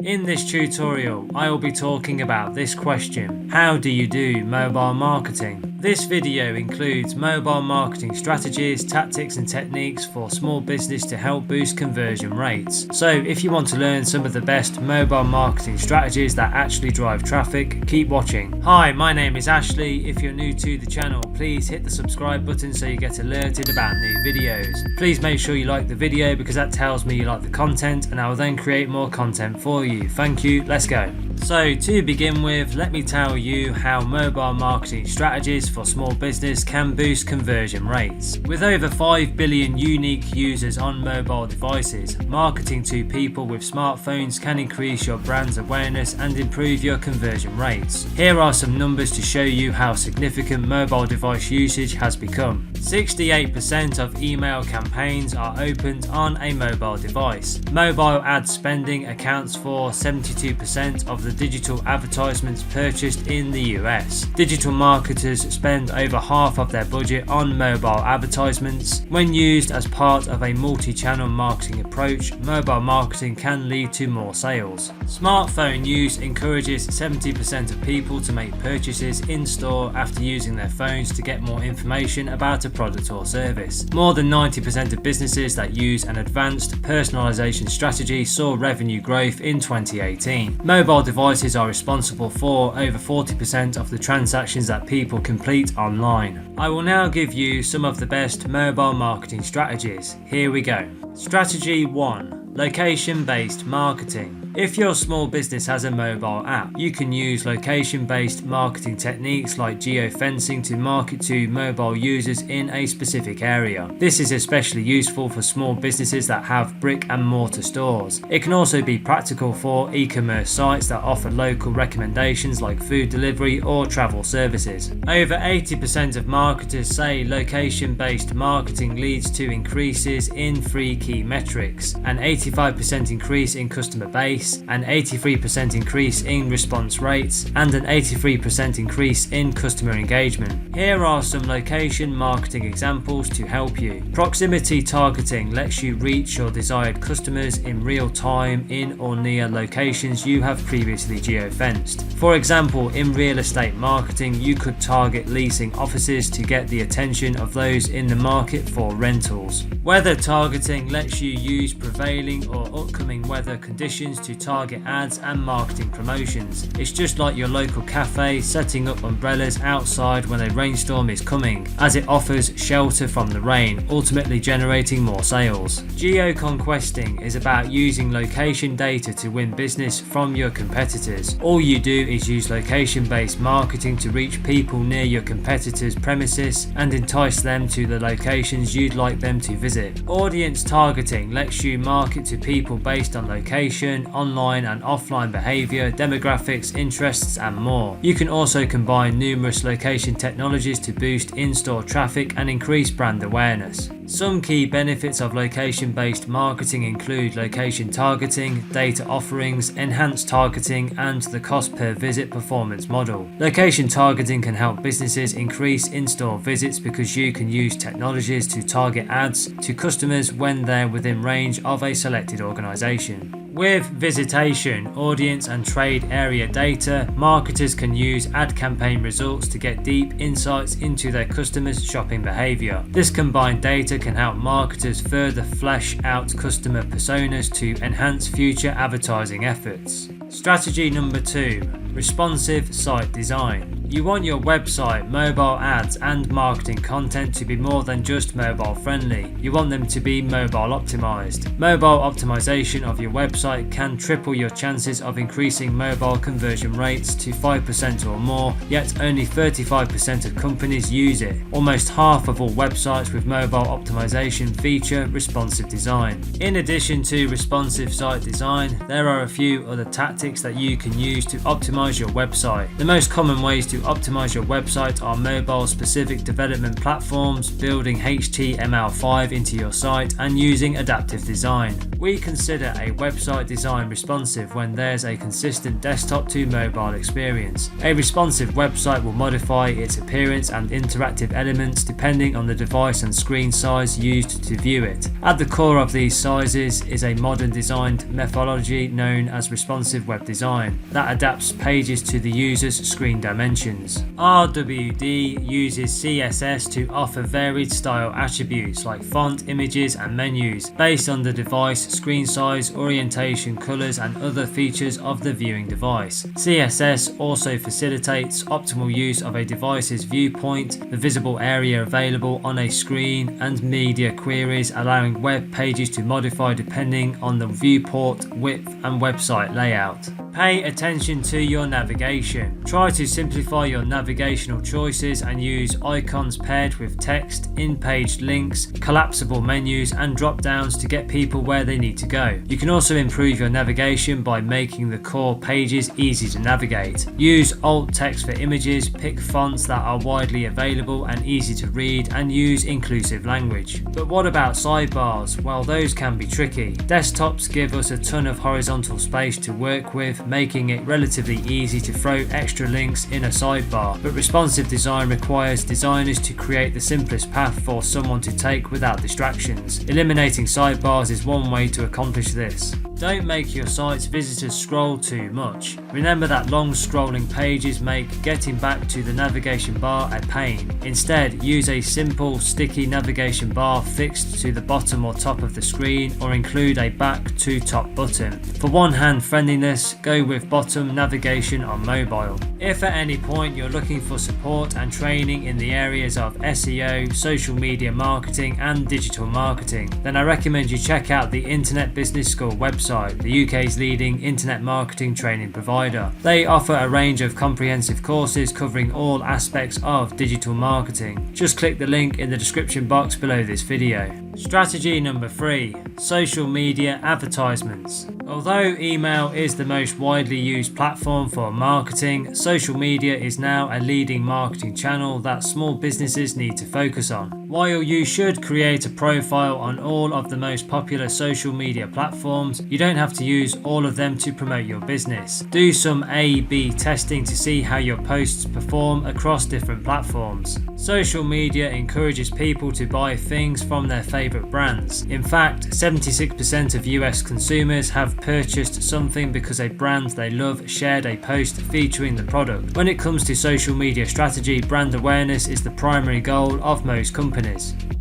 In this tutorial, I will be talking about this question: how do you do mobile marketing? This video includes mobile marketing strategies, tactics and techniques for small business to help boost conversion rates. So if you want to learn some of the best mobile marketing strategies that actually drive traffic, keep watching. Hi, my name is Ashley. If you're new to the channel, please hit the subscribe button so you get alerted about new videos. Please make sure you like the video because that tells me you like the content and I will then create more content for you. Thank you, let's go. So to begin with, let me tell you how mobile marketing strategies for small business can boost conversion rates. With over 5 billion unique users on mobile devices, marketing to people with smartphones can increase your brand's awareness and improve your conversion rates. Here are some numbers to show you how significant mobile device usage has become. 68% of email campaigns are opened on a mobile device. Mobile ad spending accounts for 72% of the digital advertisements purchased in the US. Digital marketers spend over half of their budget on mobile advertisements. When used as part of a multi-channel marketing approach, mobile marketing can lead to more sales. Smartphone use encourages 70% of people to make purchases in store after using their phones to get more information about a product or service. More than 90% of businesses that use an advanced personalization strategy saw revenue growth in 2018. Mobile devices are responsible for over 40% of the transactions that people complete online. I will now give you some of the best mobile marketing strategies. Here we go. Strategy 1. Location-based marketing. If your small business has a mobile app, you can use location-based marketing techniques like geofencing to market to mobile users in a specific area. This is especially useful for small businesses that have brick and mortar stores. It can also be practical for e-commerce sites that offer local recommendations like food delivery or travel services. Over 80% of marketers say location-based marketing leads to increases in 3 key metrics: an 85% increase in customer base, an 83% increase in response rates, and an 83% increase in customer engagement. Here are some location marketing examples to help you. Proximity targeting lets you reach your desired customers in real time in or near locations you have previously geofenced. For example, in real estate marketing, you could target leasing offices to get the attention of those in the market for rentals. Weather targeting lets you use prevailing or upcoming weather conditions to target ads and marketing promotions. It's just like your local cafe setting up umbrellas outside when a rainstorm is coming, as it offers shelter from the rain, ultimately generating more sales. Geo-conquesting is about using location data to win business from your competitors. All you do is use location-based marketing to reach people near your competitors' premises and entice them to the locations you'd like them to visit. Audience targeting lets you market to people based on location, online and offline behavior, demographics, interests and more. You can also combine numerous location technologies to boost in-store traffic and increase brand awareness. Some key benefits of location-based marketing include location targeting, data offerings, enhanced targeting, and the cost per visit performance model. Location targeting can help businesses increase in-store visits because you can use technologies to target ads to customers when they're within range of a selected organization. With visitation, audience and trade area data, marketers can use ad campaign results to get deep insights into their customers' shopping behavior. This combined data can help marketers further flesh out customer personas to enhance future advertising efforts. Strategy number 2. Responsive site design. You want your website, mobile ads and marketing content to be more than just mobile friendly. You want them to be mobile optimized. Mobile optimization of your website can triple your chances of increasing mobile conversion rates to 5% or more, yet only 35% of companies use it. Almost half of all websites with mobile optimization feature responsive design. In addition to responsive site design, there are a few other tactics that you can use to optimize optimize your website. The most common ways to optimize your website are mobile-specific development platforms, building HTML5 into your site, and using adaptive design. We consider a website design responsive when there's a consistent desktop to mobile experience. A responsive website will modify its appearance and interactive elements depending on the device and screen size used to view it. At the core of these sizes is a modern designed methodology known as responsive web design that adapts pages to the user's screen dimensions. RWD uses CSS to offer varied style attributes like font, images, and menus based on the device, screen size, orientation, colors, and other features of the viewing device. CSS also facilitates optimal use of a device's viewpoint, the visible area available on a screen, and media queries, allowing web pages to modify depending on the viewport, width, and website layout. Pay attention to your navigation. Try to simplify your navigational choices and use icons paired with text, in-page links, collapsible menus, and drop-downs to get people where they need to go. You can also improve your navigation by making the core pages easy to navigate. Use alt text for images, pick fonts that are widely available and easy to read, and use inclusive language. But what about sidebars? Well, those can be tricky. Desktops give us a ton of horizontal space to work with, making it relatively easy to throw extra links in a sidebar, but responsive design requires designers to create the simplest path for someone to take without distractions. Eliminating sidebars is one way to accomplish this. Don't make your site's visitors scroll too much. Remember that long scrolling pages make getting back to the navigation bar a pain. Instead, use a simple sticky navigation bar fixed to the bottom or top of the screen, or include a back to top button. For one-hand friendliness, go with bottom navigation on mobile. If at any point you're looking for support and training in the areas of SEO, social media marketing, and digital marketing, then I recommend you check out the Internet Business School website, the UK's leading internet marketing training provider. They offer a range of comprehensive courses covering all aspects of digital marketing. Just click the link in the description box below this video. Strategy number 3. Social media advertisements. Although email is the most widely used platform for marketing, social media is now a leading marketing channel that small businesses need to focus on. While you should create a profile on all of the most popular social media platforms, you don't have to use all of them to promote your business. Do some A/B testing to see how your posts perform across different platforms. Social media encourages people to buy things from their favorite brands. In fact, 76% of US consumers have purchased something because a brand they love shared a post featuring the product. When it comes to social media strategy, brand awareness is the primary goal of most companies.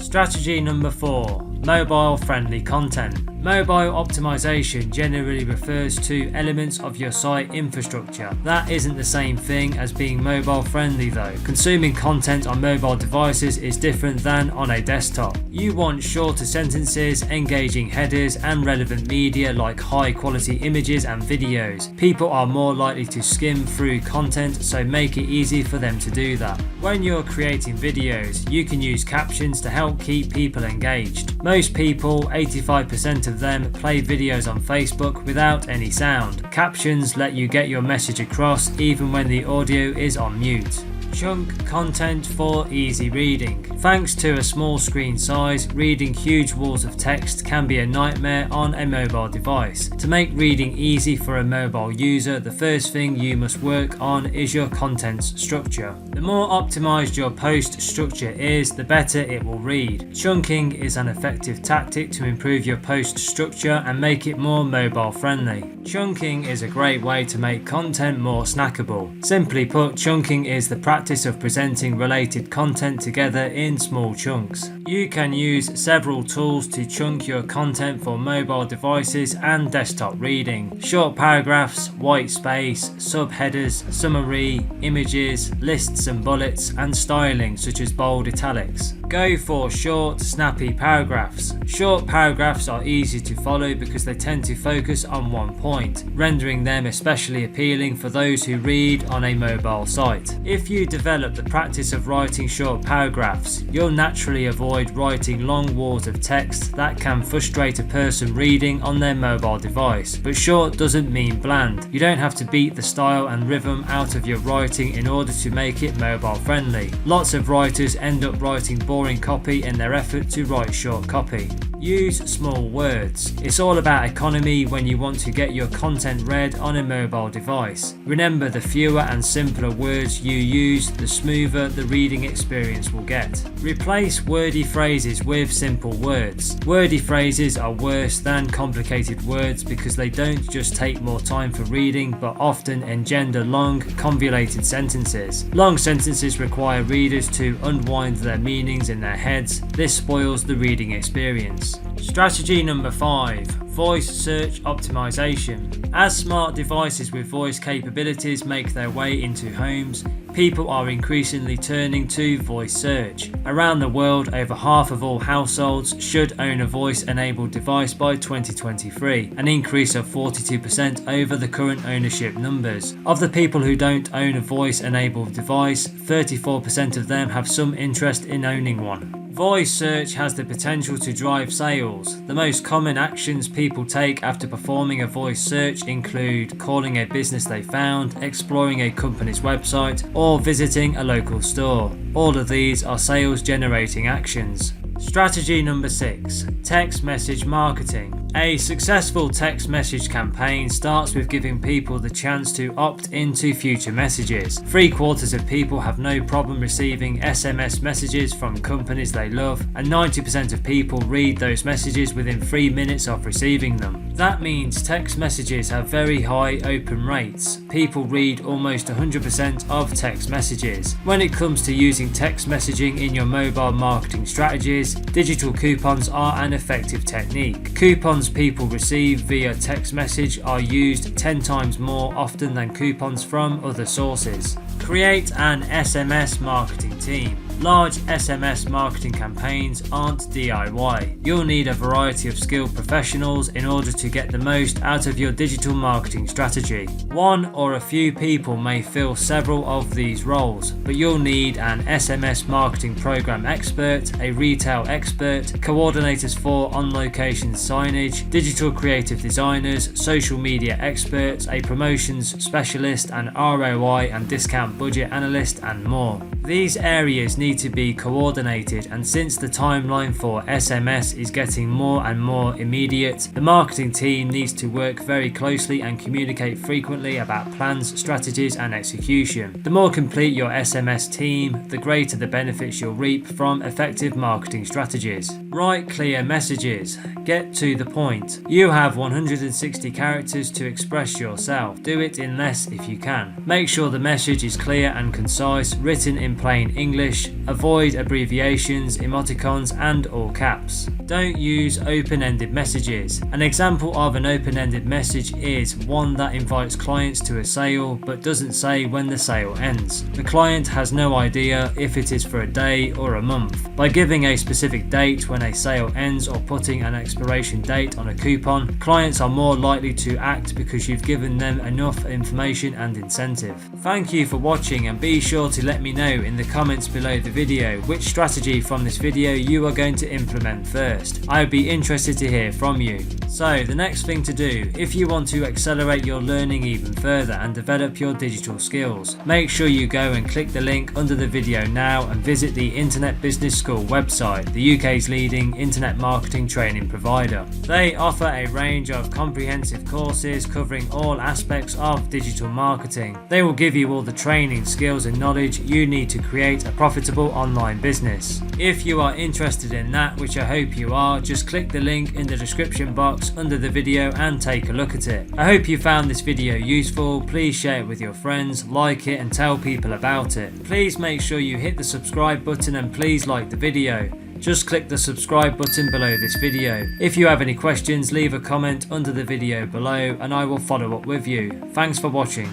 Strategy number 4. Mobile friendly content. Mobile optimization generally refers to elements of your site infrastructure. That isn't the same thing as being mobile friendly though. Consuming content on mobile devices is different than on a desktop. You want shorter sentences, engaging headers, and relevant media like high quality images and videos. People are more likely to skim through content, so make it easy for them to do that. When you're creating videos, you can use captions to help keep people engaged. Most people, 85% of them, play videos on Facebook without any sound. Captions let you get your message across even when the audio is on mute. Chunk content for easy reading. Thanks to a small screen size, reading huge walls of text can be a nightmare on a mobile device. To make reading easy for a mobile user, the first thing you must work on is your content's structure. The more optimized your post structure is, the better it will read. Chunking is an effective tactic to improve your post structure and make it more mobile friendly. Chunking is a great way to make content more snackable. Simply put, chunking is the practice of presenting related content together in small chunks. You can use several tools to chunk your content for mobile devices and desktop reading. Short paragraphs, white space, subheaders, summary, images, lists and bullets, and styling such as bold italics. Go for short, snappy paragraphs. Short paragraphs are easy to follow because they tend to focus on one point, rendering them especially appealing for those who read on a mobile site. If you develop the practice of writing short paragraphs, you'll naturally avoid writing long walls of text that can frustrate a person reading on their mobile device. But short doesn't mean bland. You don't have to beat the style and rhythm out of your writing in order to make it mobile friendly. Lots of writers end up writing boring copy in their effort to write short copy. Use small words. It's all about economy when you want to get your content read on a mobile device. Remember, the fewer and simpler words you use, the smoother the reading experience will get. Replace wordy phrases with simple words. Wordy phrases are worse than complicated words because they don't just take more time for reading but often engender long, convoluted sentences. Long sentences require readers to unwind their meanings in their heads. This spoils the reading experience. Strategy number 5. Voice search optimization. As smart devices with voice capabilities make their way into homes, people are increasingly turning to voice search. Around the world, over half of all households should own a voice-enabled device by 2023, an increase of 42% over the current ownership numbers. Of the people who don't own a voice-enabled device, 34% of them have some interest in owning one. Voice search has the potential to drive sales. The most common actions people take after performing a voice search include calling a business they found, exploring a company's website, or visiting a local store. All of these are sales generating actions. Strategy number 6. Text message marketing. A successful text message campaign starts with giving people the chance to opt into future messages. 3/4 of people have no problem receiving SMS messages from companies they love, and 90% of people read those messages within 3 minutes of receiving them. That means text messages have very high open rates. People read almost 100% of text messages. When it comes to using text messaging in your mobile marketing strategies, digital coupons are an effective technique. Coupons people receive via text message are used 10 times more often than coupons from other sources. Create an SMS marketing team. Large SMS marketing campaigns aren't DIY. You'll need a variety of skilled professionals in order to get the most out of your digital marketing strategy. One or a few people may fill several of these roles, but you'll need an SMS marketing program expert, a retail expert, coordinators for on-location signage, digital creative designers, social media experts, a promotions specialist, an ROI and discount budget analyst, and more. These areas need to be coordinated, and since the timeline for SMS is getting more and more immediate, the marketing team needs to work very closely and communicate frequently about plans, strategies and execution. The more complete your SMS team, the greater the benefits you'll reap from effective marketing strategies. Write clear messages. Get to the point. You have 160 characters to express yourself. Do it in less if you can. Make sure the message is clear and concise, written in plain English. Avoid abbreviations, emoticons and all caps. Don't use open-ended messages. An example of an open-ended message is one that invites clients to a sale but doesn't say when the sale ends. The client has no idea if it is for a day or a month. By giving a specific date when a sale ends or putting an expiration date on a coupon, clients are more likely to act because you've given them enough information and incentive. Thank you for watching, and be sure to let me know in the comments below the video which strategy from this video you are going to implement first. I would be interested to hear from you. So the next thing to do, if you want to accelerate your learning even further and develop your digital skills, make sure you go and click the link under the video now and visit the Internet Business School website, the UK's leading internet marketing training provider. They offer a range of comprehensive courses covering all aspects of digital marketing. They will give you all the training, skills and knowledge you need to create a profitable online business. If you are interested in that, which I hope you are, just click the link in the description box under the video and take a look at it. I hope you found this video useful. Please share it with your friends, like it and tell people about it. Please make sure you hit the subscribe button and please like the video. Just click the subscribe button below this video. If you have any questions, leave a comment under the video below and I will follow up with you. Thanks for watching.